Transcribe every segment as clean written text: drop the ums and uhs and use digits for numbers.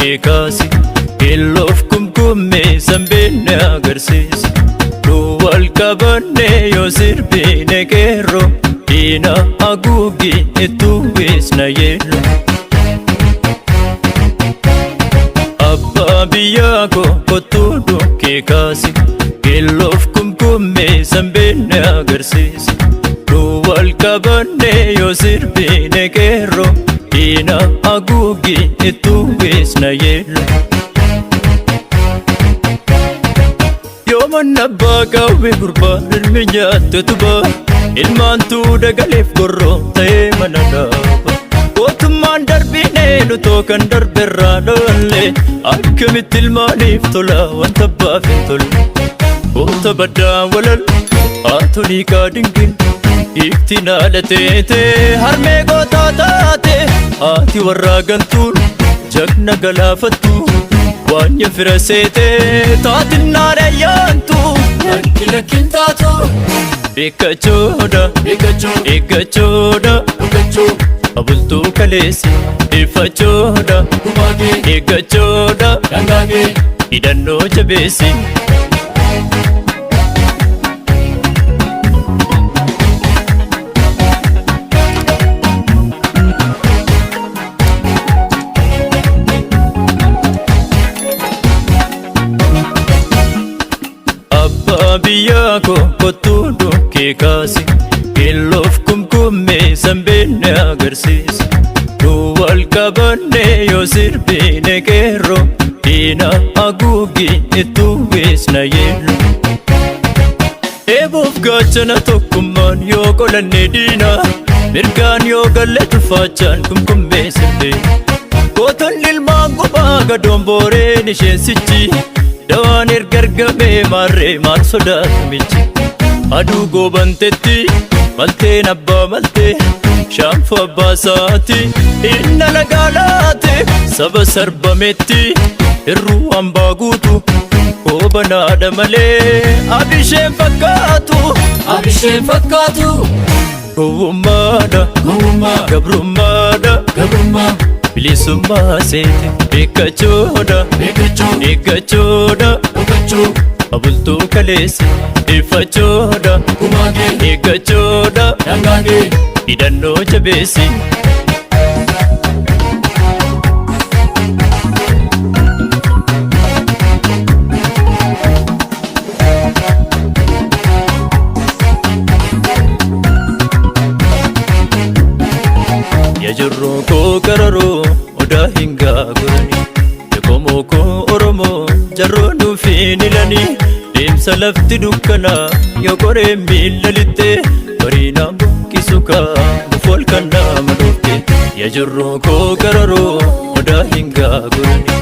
keekasi Iloof kumkummee sanbeenne agarsiisi Duwwal qabanne yoo sirbine qeerroo Diina haguugi ittuu weesna yeello Abbaa biyyaa koo kottuu dhukkee kaasi Iloof kumkummee sanbeenne agarsiisi Duwwal qabanne yoo sirbine qeerroo Diina haguugi ittuu weesna yeello Yooman abbaa qawwee gurbaa ilmi nyaatte tubaa Ilmaantuu dagaleef gorroo ta'ee mana dhaaba Mootummaan darbinee lutoo kan darberraa dholle Akkamitti ilmaaniif tola wanta abbaaf hin tolle Goota baddaa walal haatolii kaadingin Iftiin haala teetee harmee gootaa taate Haati warraa gantuun jagna galaafattu Waanya fira seetee taatinnaan ayyaantu Lakkin taatu Eeggachoodha Abultuu kaleessi Iffachoodha Eeggachoodha Hidhannoo jabeessi Biyyaa koo kottuu dhukkee kaasi Iloof kumkummee sanbeenne agarsiisi Duwwal qabanne yoo sirbine qeerroo Diina haguugi ittuu weesna yeello Eeboof gaachana tokkummaan yoo qolanne diina Mirgaan yoo galle tulfaachaan kumkummee sirbee Gootonni ilmaan qophaa gadoon booreen isheensichi Dawaan ergargamee maarree maal sodaatu michi Aduu goobantetti malteen abbaa maltee Shaanfu abbaa saati inna lagaalaate Saba sarbametti irruu hambaa guutu Koobanaadha malee abisheen fakkaatu Gowwummaadha gabrummaadha Bilisummaa seete Eeggachoodha Abultuu kaleessi Iffachoodha Eeggachoodha Hidhannoo jabeessi Yajurroo koo qararoo odaa hin gaagurani Yakomoo koo oromoo jarroo nuufiin ilani Deemsa lafti dukkanaa yoo qoreen miilla lixxe Bariinaan buqqisu kaamuuf ol kan nama dhufte Yajurroo koo qararoo odaa hin gaagurani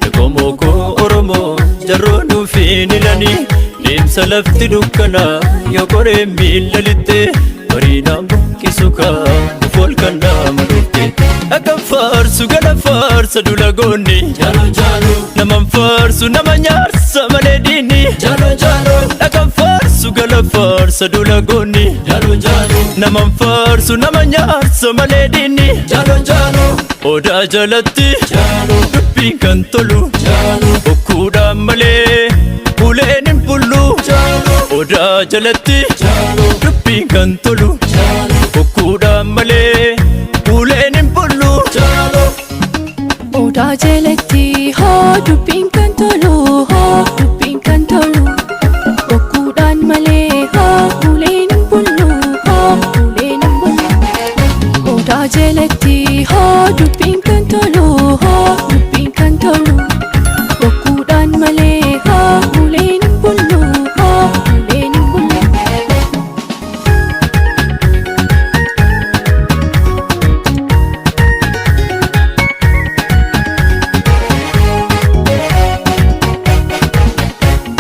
Yakomoo koo oromoo jarroo nuufiin ilani Deemsa lafti dukkanaa yoo qoreen miilla lixxe Bariinaan buqqisu kaamuuf ol kan nama dhufte Akka faarsu gala faarsa dulagoonni Naman faarsu nama nyaarsa malee diini Akka faarsu gala faarsa dulagoonni Naman faarsu nama nyaarsa malee diini Odaa jalatti dubbiin kan tolu Bokkuudhaan malee uleen hin bullu Odaa jalatti dubbiin kan tolu Bokkuudhaan malee uleen hin bullu Odaa jalatti hoo dubbiin kan tolu Bokkuudhaan malee hoo uleen hin bullu Odaa jalatti hoo dubbiin kan tolu Bokkuudhaan malee hoo uleen hin bullu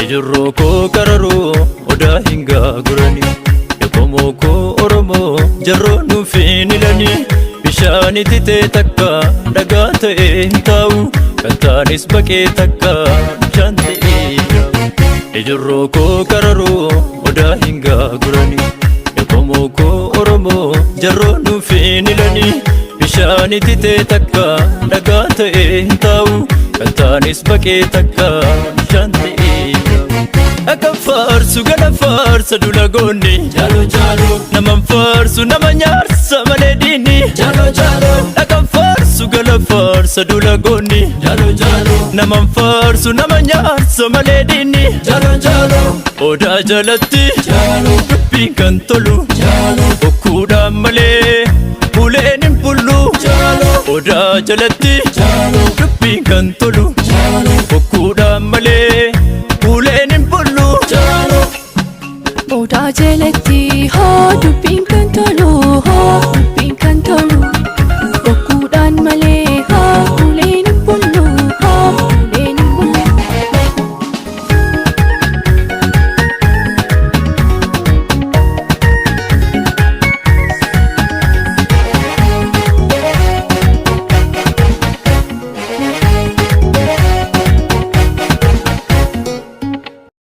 Yajurroo koo qararoo odaa hin gaagurani Yakomoo koo oromoo jarroo nuufiin ilani Bishaani titee takka dhagaa ta'ee hin taa'u Kan taanis baqee takka bishaan ta'ee yaa'u Yajurroo koo qararoo odaa hin gaagurani Yakomoo koo oromoo jarroo nuufiin ilani bishaanitti ta'e takka dhagaa ta'e hin taa'u kan taanis baqee takka bishaan ta'e akka faarsu gala faarsa dula goonni jaalo jaalo naman faarsu nama nyaarsa malee diinni jaalo jaalo akka faarsu gala faarsa dula goonni jaalo jaalo naman faarsu nama nyaarsa malee diinni jaalo jaalo odaa jalatti jaalo dubbiin kan tolu jaalo okkuudhaan malee uleen hin bullu jaalo odaa jalatti jaalo dubbiin kan tolu jaalo okkuudhaan